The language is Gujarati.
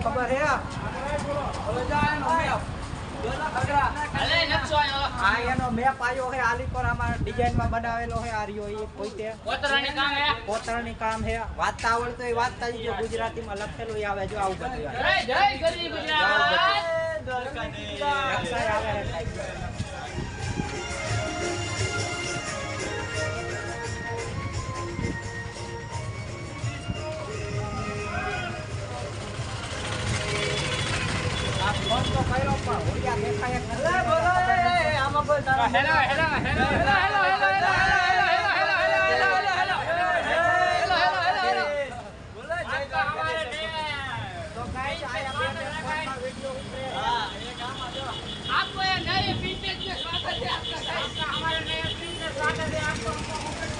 खबर है મેપ આવ્યો છે આલી પર આમાં ડિઝાઇન માં બનાવેલો છે આર્યો એ પોતે કોતરણી કામ છે વાંચતા આવડતો એ વાંચતા જ ગુજરાતી માં લખેલું આવે જો આવું બધું જય ગરી ગુજરાત દ્વારકાધીશ આવે फोन तो करो पर होलिया देखाय લે બોલો આમાં બોલ તારા hello hello hello hello hello hello બોલો જય હમારે ડે તો गाइस आज अपने फोन में वीडियो उतरे हां ये काम आ जाओ आपको ये नए फीचर में स्वागत है आपका गाइस हमारे नए फीचर में स्वागत है आपको